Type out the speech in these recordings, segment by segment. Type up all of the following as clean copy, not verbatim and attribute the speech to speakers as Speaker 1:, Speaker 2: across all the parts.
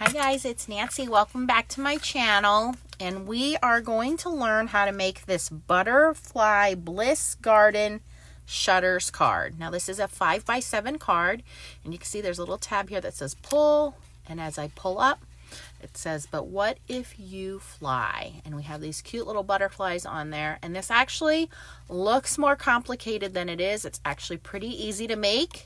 Speaker 1: Hi guys, it's Nancy. Welcome back to my channel, and we are going to learn how to make this Butterfly Bliss Garden Shutters card. Now this is a 5x7 card, and you can see there's a little tab here that says pull, and as I pull up it says, but what if you fly? And we have these cute little butterflies on there, and this actually looks more complicated than it is. It's actually pretty easy to make,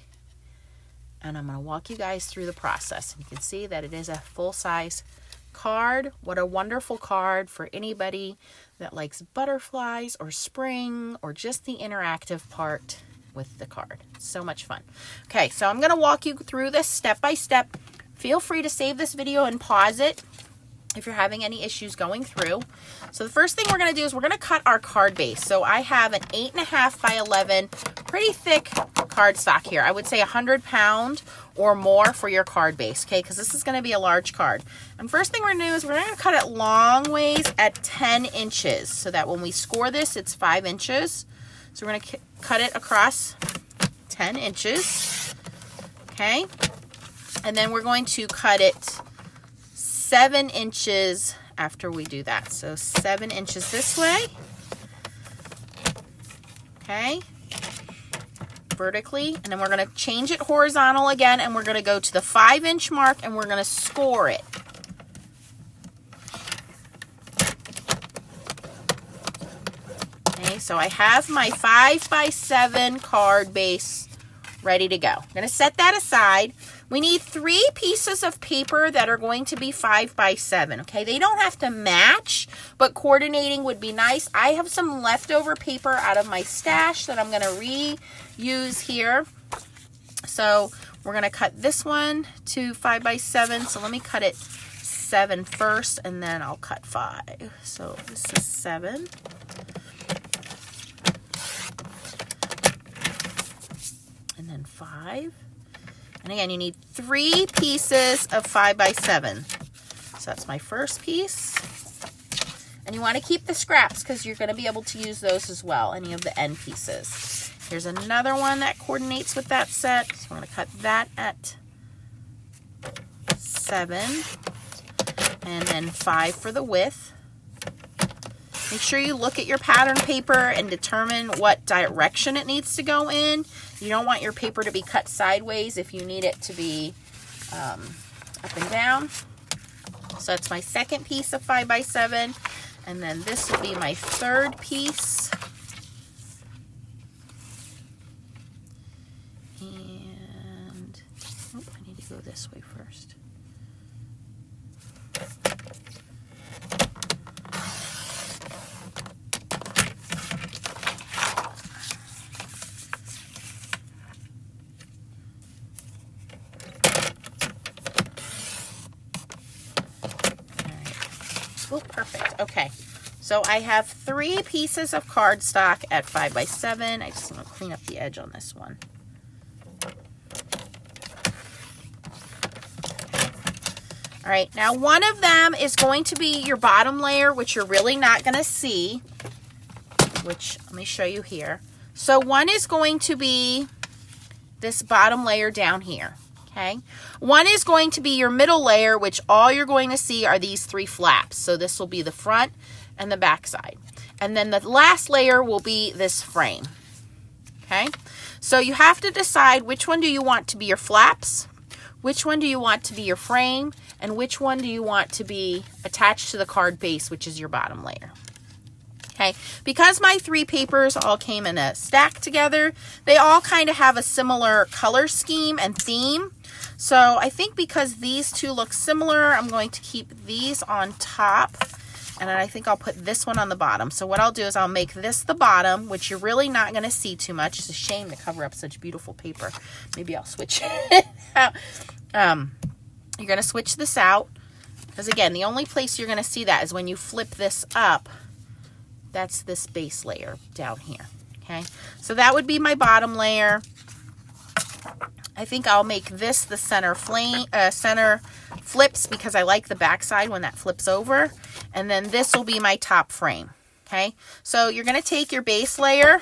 Speaker 1: and I'm going to walk you guys through the process. You can see that it is a full-size card. What a wonderful card for anybody that likes butterflies or spring or just the interactive part with the card. So much fun. Okay, so I'm going to walk you through this step by step. Feel free to save this video and pause it if you're having any issues going through. So the first thing we're going to do is we're going to cut our card base. So I have an 8.5 by 11, pretty thick cardstock here. I would say 100 pound or more for your card base, okay? Because this is going to be a large card. And first thing we're going to do is we're going to cut it long ways at 10 inches so that when we score this, it's 5 inches. So we're going to cut it across 10 inches, okay? And then we're going to cut it 7 inches after we do that. So 7 inches this way, okay, vertically, and then we're going to change it horizontal again, and we're going to go to the 5-inch mark and we're going to score it. Okay, so I have my 5x7 card base ready to go. I'm going to set that aside. We need 3 pieces of paper that are going to be 5x7, okay? They don't have to match, but coordinating would be nice. I have some leftover paper out of my stash that I'm going to reuse here. So we're going to cut this one to 5x7. So let me cut it 7 first, and then I'll cut 5. So this is 7. And then 5. And again, you need 3 pieces of 5x7. So that's my first piece. And you want to keep the scraps because you're going to be able to use those as well, any of the end pieces. Here's another one that coordinates with that set. So I'm going to cut that at 7. And then 5 for the width. Make sure you look at your pattern paper and determine what direction it needs to go in. You don't want your paper to be cut sideways if you need it to be up and down. So that's my second piece of 5x7. And then this will be my third piece. And I need to go this way first. Oh, perfect. Okay, so I have 3 pieces of cardstock at 5x7. I just want to clean up the edge on this one. All right, now one of them is going to be your bottom layer, which you're really not going to see, which let me show you here. So one is going to be this bottom layer down here. Okay. One is going to be your middle layer, which all you're going to see are these 3 flaps. So this will be the front and the back side. And then the last layer will be this frame. Okay. So you have to decide which one do you want to be your flaps, which one do you want to be your frame, and which one do you want to be attached to the card base, which is your bottom layer. Okay, because my 3 papers all came in a stack together, they all kind of have a similar color scheme and theme. So I think because these 2 look similar, I'm going to keep these on top, and then I think I'll put this one on the bottom. So what I'll do is I'll make this the bottom, which you're really not going to see too much. It's a shame to cover up such beautiful paper. Maybe I'll switch it out. You're going to switch this out, because again, the only place you're going to see that is when you flip this up. That's this base layer down here, okay? So that would be my bottom layer. I think I'll make this the center flips because I like the back side when that flips over. And then this will be my top frame, okay? So you're going to take your base layer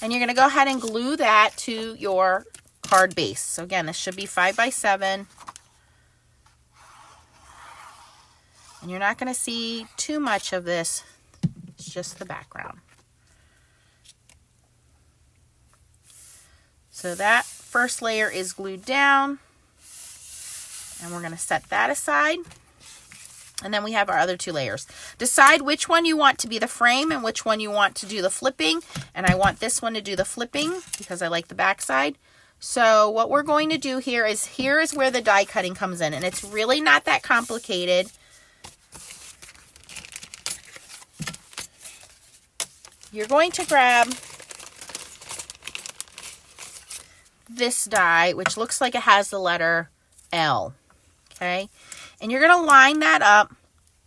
Speaker 1: and you're going to go ahead and glue that to your card base. So again, this should be 5x7. And you're not going to see too much of this. It's just the background. So that first layer is glued down. And we're going to set that aside. And then we have our other 2 layers. Decide which one you want to be the frame and which one you want to do the flipping. And I want this one to do the flipping because I like the back side. So what we're going to do here is where the die cutting comes in. And it's really not that complicated. You're going to grab this die, which looks like it has the letter L. Okay. And you're going to line that up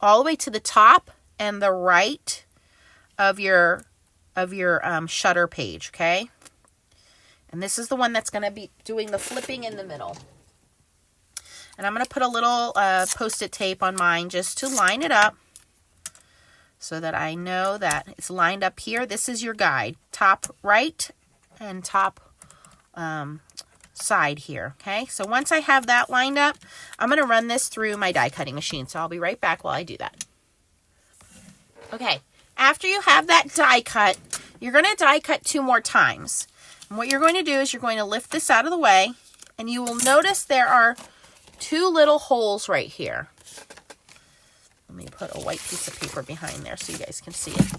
Speaker 1: all the way to the top and the right of your shutter page, okay? And this is the one that's going to be doing the flipping in the middle. And I'm going to put a little Post-it tape on mine just to line it up so that I know that it's lined up here. This is your guide, top right and top side here. Okay, so once I have that lined up, I'm going to run this through my die cutting machine. So I'll be right back while I do that. Okay, after you have that die cut, you're going to die cut 2 more times. And what you're going to do is you're going to lift this out of the way, and you will notice there are 2 little holes right here. Let me put a white piece of paper behind there so you guys can see it.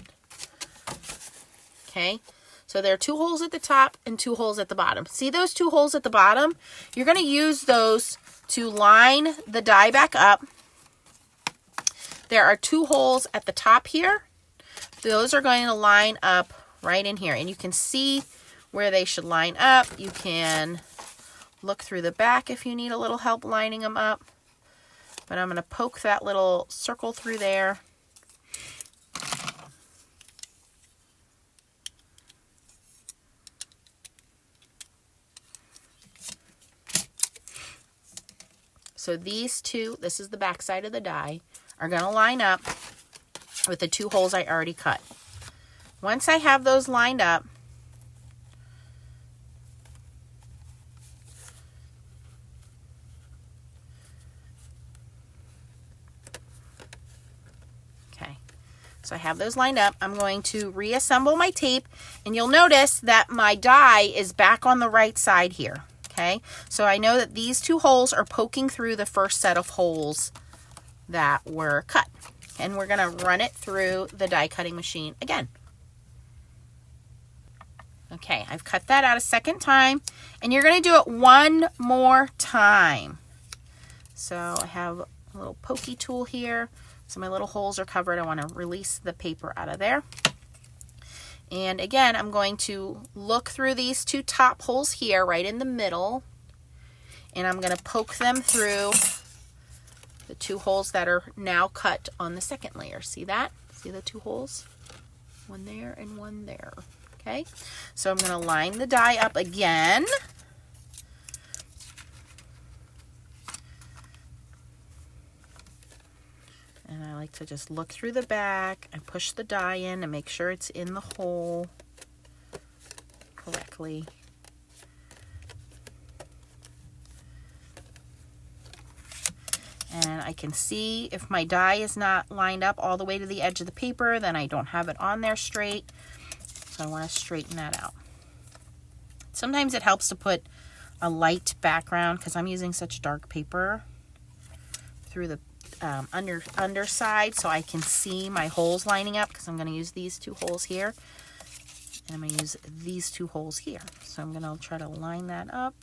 Speaker 1: Okay. So there are 2 holes at the top and 2 holes at the bottom. See those 2 holes at the bottom? You're going to use those to line the die back up. There are 2 holes at the top here. Those are going to line up right in here. And you can see where they should line up. You can look through the back if you need a little help lining them up. But I'm going to poke that little circle through there. So these 2, this is the back side of the die, are going to line up with the 2 holes I already cut. Once I have those lined up, okay, so I have those lined up. I'm going to reassemble my tape, and you'll notice that my die is back on the right side here. Okay, so I know that these 2 holes are poking through the first set of holes that were cut. And we're going to run it through the die cutting machine again. Okay, I've cut that out a second time. And you're going to do it 1 more time. So I have a little pokey tool here. So my little holes are covered. I want to release the paper out of there. And again, I'm going to look through these 2 top holes here, right in the middle. And I'm going to poke them through the 2 holes that are now cut on the second layer. See that? See the 2 holes? 1 there and 1 there. Okay, so I'm going to line the die up again. And I like to just look through the back and push the die in and make sure it's in the hole correctly. And I can see if my die is not lined up all the way to the edge of the paper, then I don't have it on there straight. So I want to straighten that out. Sometimes it helps to put a light background because I'm using such dark paper through the underside so I can see my holes lining up, because I'm going to use these 2 holes here and I'm going to use these 2 holes here. So I'm going to try to line that up.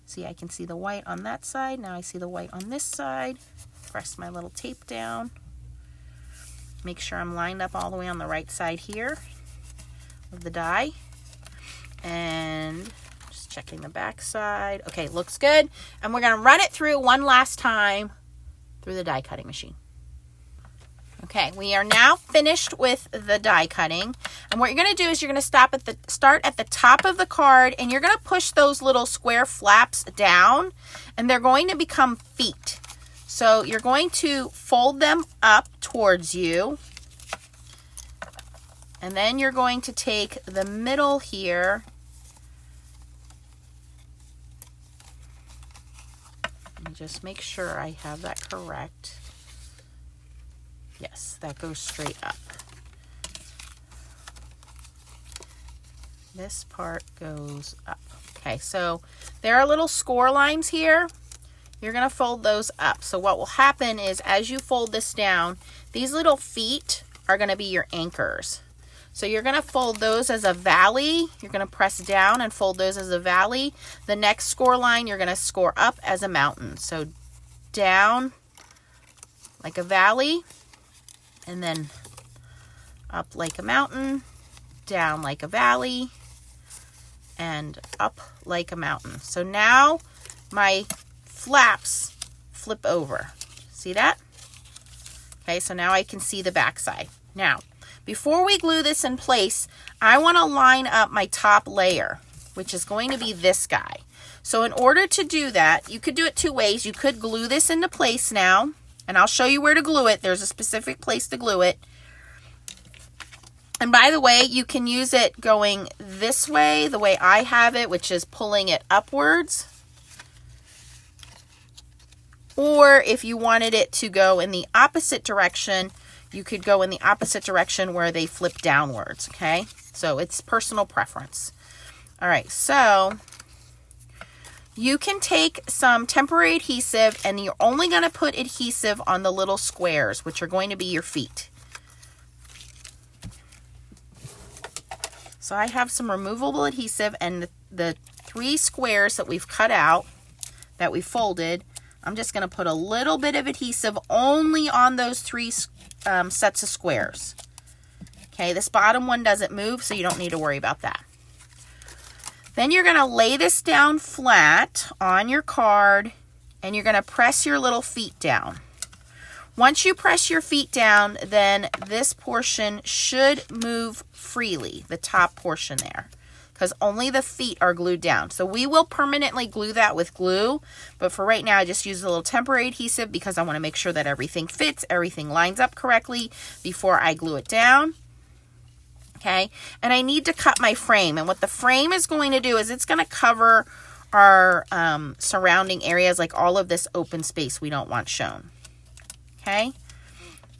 Speaker 1: See, I can see the white on that side. Now I see the white on this side. Press my little tape down. Make sure I'm lined up all the way on the right side here of the die. And just checking the back side. Okay, looks good. And we're going to run it through one last time through the die cutting machine. Okay, we are now finished with the die cutting. And what you're going to do is you're going to start at the top of the card, and you're going to push those little square flaps down, and they're going to become feet. So you're going to fold them up towards you. And then you're going to take the middle here and just make sure I have that correct. Yes, that goes straight up. This part goes up. Okay, so there are little score lines here. You're going to fold those up. So what will happen is as you fold this down, these little feet are going to be your anchors. So you're going to fold those as a valley. You're going to press down and fold those as a valley. The next score line, you're going to score up as a mountain. So down like a valley, and then up like a mountain, down like a valley, and up like a mountain. So now my flaps flip over. See that? Okay, so now I can see the back side. Now, before we glue this in place, I want to line up my top layer, which is going to be this guy. So in order to do that, you could do it two ways. You could glue this into place now, and I'll show you where to glue it. There's a specific place to glue it. And by the way, you can use it going this way, the way I have it, which is pulling it upwards. Or if you wanted it to go in the opposite direction, you could go in the opposite direction where they flip downwards, okay? So it's personal preference. All right, so you can take some temporary adhesive, and you're only going to put adhesive on the little squares, which are going to be your feet. So I have some removable adhesive, and the 3 squares that we've cut out, that we folded, I'm just going to put a little bit of adhesive only on those 3 sets of squares. Okay, this bottom one doesn't move, so you don't need to worry about that. Then you're going to lay this down flat on your card, and you're going to press your little feet down. Once you press your feet down, then this portion should move freely, the top portion there, because only the feet are glued down. So we will permanently glue that with glue, but for right now I just use a little temporary adhesive because I want to make sure that everything fits, everything lines up correctly before I glue it down. Okay, and I need to cut my frame, and what the frame is going to do is it's going to cover our surrounding areas, like all of this open space we don't want shown. Okay,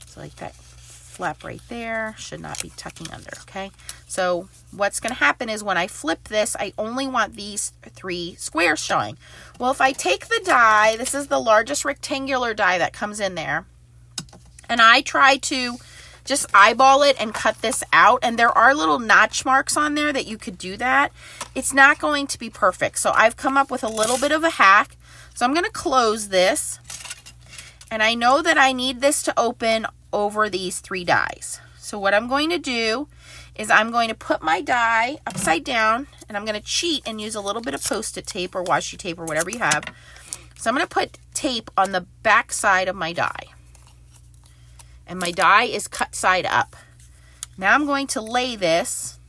Speaker 1: so like that flap right there should not be tucking under. Okay, so what's going to happen is when I flip this, I only want these 3 squares showing. Well, if I take the die, this is the largest rectangular die that comes in there, and I try to just eyeball it and cut this out, and there are little notch marks on there that you could do that, it's not going to be perfect. So I've come up with a little bit of a hack. So I'm going to close this, and I know that I need this to open over these 3 dies. So what I'm going to do is I'm going to put my die upside down, and I'm going to cheat and use a little bit of Post-it tape or washi tape or whatever you have. So I'm going to put tape on the back side of my die. And my die is cut side up. Now I'm going to lay this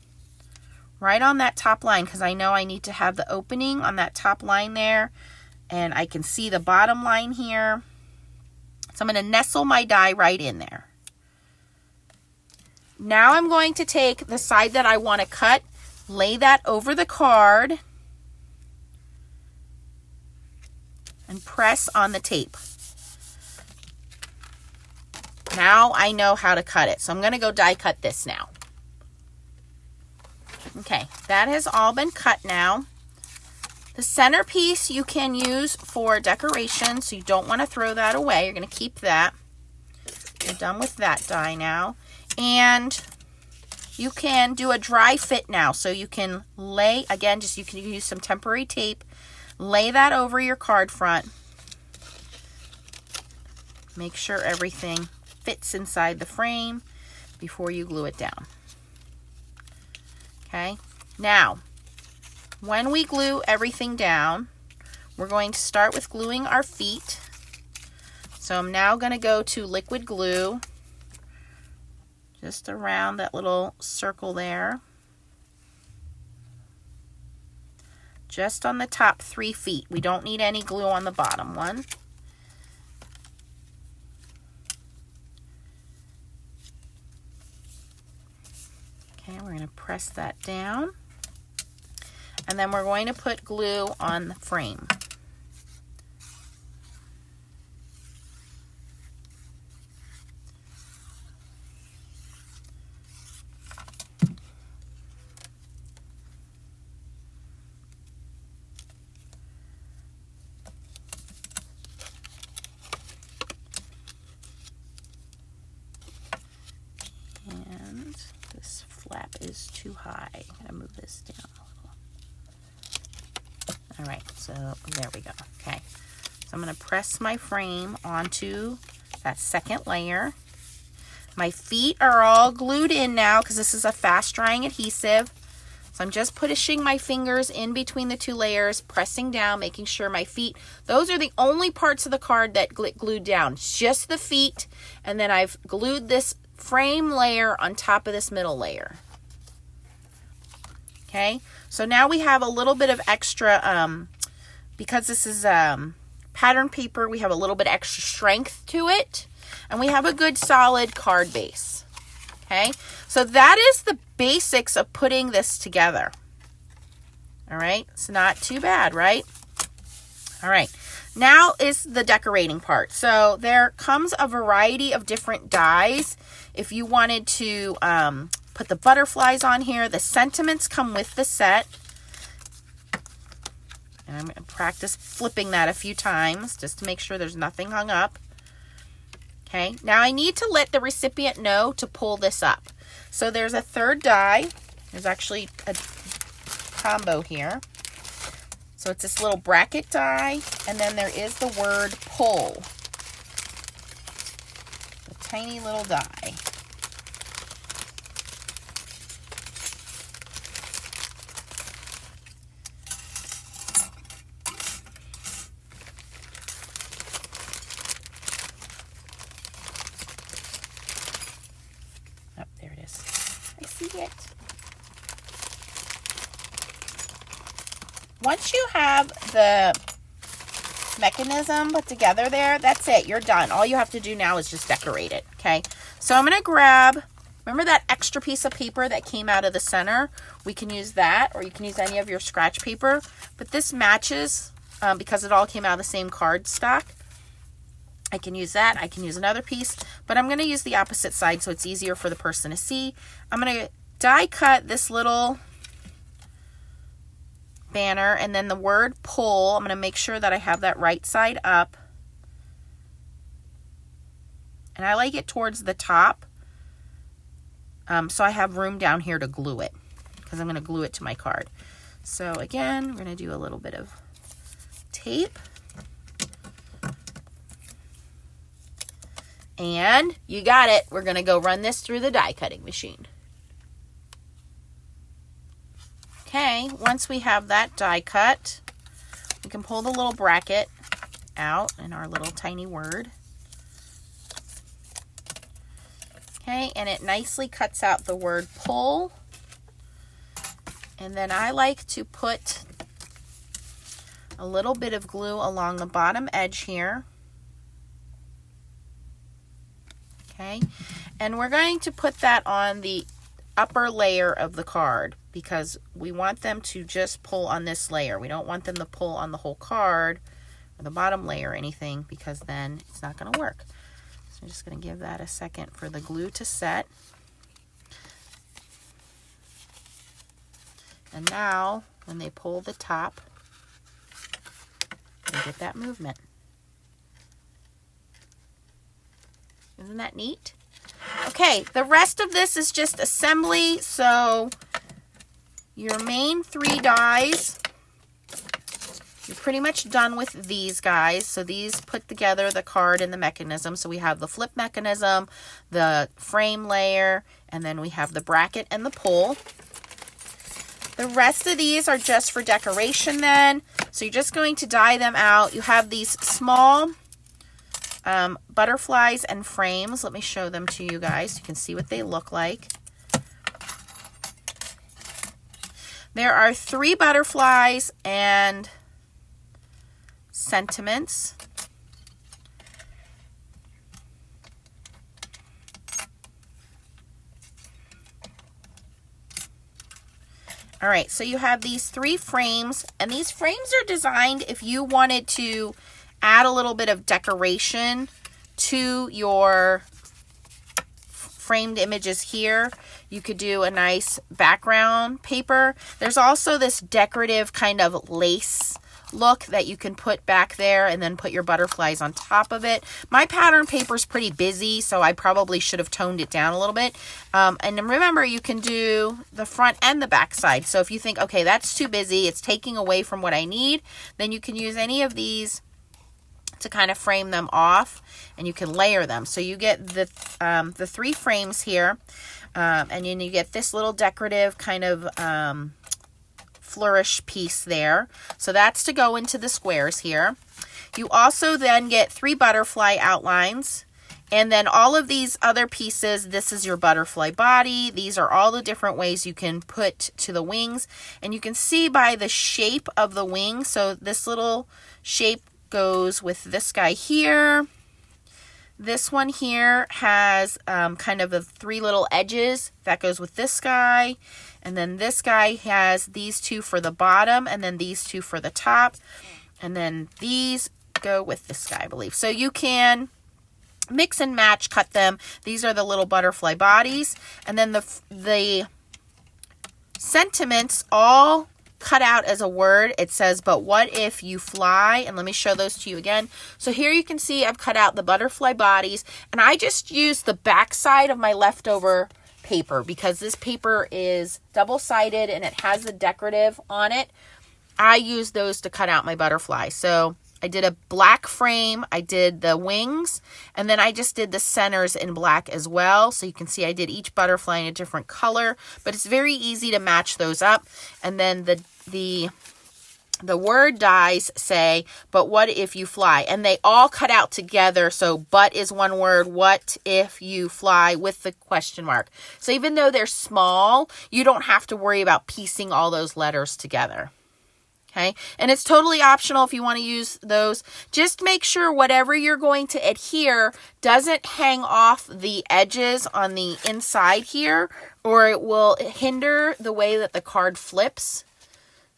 Speaker 1: right on that top line because I know I need to have the opening on that top line there, and I can see the bottom line here. So I'm going to nestle my die right in there. Now I'm going to take the side that I want to cut, lay that over the card, and press on the tape. Now I know how to cut it. So I'm going to go die cut this now. Okay, that has all been cut now. The centerpiece you can use for decoration, so you don't want to throw that away. You're going to keep that. You're done with that die now. And you can do a dry fit now. So you can lay, again, you can use some temporary tape. Lay that over your card front. Make sure everything fits inside the frame before you glue it down. Okay, now when we glue everything down, we're going to start with gluing our feet. So I'm now going to go to liquid glue just around that little circle there, just on the top 3 feet. We don't need any glue on the bottom one. Okay, we're going to press that down, and then we're going to put glue on the frame. is too high. I'm gonna move this down a little. All right, so there we go. Okay, so I'm gonna press my frame onto that second layer. My feet are all glued in now because this is a fast drying adhesive. So I'm just pushing my fingers in between the two layers, pressing down, making sure my feet, those are the only parts of the card that get glued down. It's just the feet, and then I've glued this frame layer on top of this middle layer. Okay, so now we have a little bit of extra, because this is pattern paper, we have a little bit extra strength to it, and we have a good solid card base. Okay, so that is the basics of putting this together. All right, it's not too bad, right? All right, now is the decorating part. So there comes a variety of different dies. If you wanted to put the butterflies on here, the sentiments come with the set. And I'm going to practice flipping that a few times just to make sure there's nothing hung up. Okay, now I need to let the recipient know to pull this up. So there's a third die. There's actually a combo here. So it's this little bracket die, and then there is the word pull. A tiny little die. It. Once you have the mechanism put together there, that's it. You're done. All you have to do now is just decorate it. Okay. So I'm going to grab, remember that extra piece of paper that came out of the center? We can use that, or you can use any of your scratch paper. But this matches because it all came out of the same card stock. I can use that. I can use another piece, but I'm going to use the opposite side so it's easier for the person to see. I'm going to die cut this little banner, and then the word pull, I'm going to make sure that I have that right side up. And I like it towards the top, so I have room down here to glue it, because I'm going to glue it to my card. So again, we're going to do a little bit of tape. And you got it. We're going to go run this through the die cutting machine. Okay, once we have that die cut, we can pull the little bracket out in our little tiny word. Okay, and it nicely cuts out the word pull. And then I like to put a little bit of glue along the bottom edge here. Okay, and we're going to put that on the upper layer of the card because we want them to just pull on this layer. We don't want them to pull on the whole card or the bottom layer or anything, because then it's not going to work. So I'm just going to give that a second for the glue to set. And now when they pull the top, they get that movement. Isn't that neat? Okay, the rest of this is just assembly. So your main 3 dies, you're pretty much done with these guys. So these put together the card and the mechanism. So we have the flip mechanism, the frame layer, and then we have the bracket and the pull. The rest of these are just for decoration then. So you're just going to die them out. You have these small butterflies and frames. Let me show them to you guys so you can see what they look like. There are 3 butterflies and sentiments. All right, so you have these 3 frames, and these frames are designed if you wanted to add a little bit of decoration to your framed images here. You could do a nice background paper. There's also this decorative kind of lace look that you can put back there and then put your butterflies on top of it. My pattern paper is pretty busy, so I probably should have toned it down a little bit. And then remember, you can do the front and the back side. So if you think, okay, that's too busy, it's taking away from what I need, then you can use any of these to kind of frame them off, and you can layer them. So you get the 3 frames here, and then you get this little decorative kind of flourish piece there. So that's to go into the squares here. You also then get 3 butterfly outlines, and then all of these other pieces, this is your butterfly body. These are all the different ways you can put to the wings, and you can see by the shape of the wing. So this little shape goes with this guy here. This one here has kind of the 3 little edges that goes with this guy, and then this guy has these 2 for the bottom, and then these 2 for the top, and then these go with this guy, I believe. So you can mix and match, cut them. These are the little butterfly bodies, and then the sentiments all cut out as a word. It says, but what if you fly? And let me show those to you again. So here you can see I've cut out the butterfly bodies, and I just used the back side of my leftover paper because this paper is double-sided and it has the decorative on it. I used those to cut out my butterfly. So I did a black frame, I did the wings, and then I just did the centers in black as well. So you can see I did each butterfly in a different color, but it's very easy to match those up. And then the word dies say, but what if you fly? And they all cut out together. So but is one word, what if you fly, with the question mark. So even though they're small, you don't have to worry about piecing all those letters together. Okay, and it's totally optional if you want to use those. Just make sure whatever you're going to adhere doesn't hang off the edges on the inside here, or it will hinder the way that the card flips.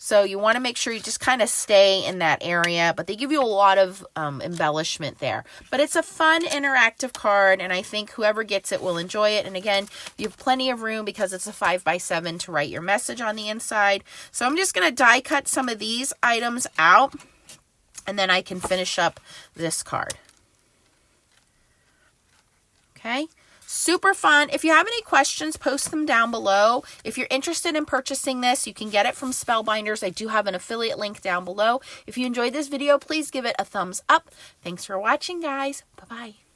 Speaker 1: So you want to make sure you just kind of stay in that area, but they give you a lot of embellishment there. But it's a fun interactive card, and I think whoever gets it will enjoy it. And again, you have plenty of room because it's a 5x7 to write your message on the inside. So I'm just going to die cut some of these items out, and then I can finish up this card. Okay. Super fun. If you have any questions, post them down below. If you're interested in purchasing this, you can get it from Spellbinders. I do have an affiliate link down below. If you enjoyed this video, please give it a thumbs up. Thanks for watching, guys. Bye-bye.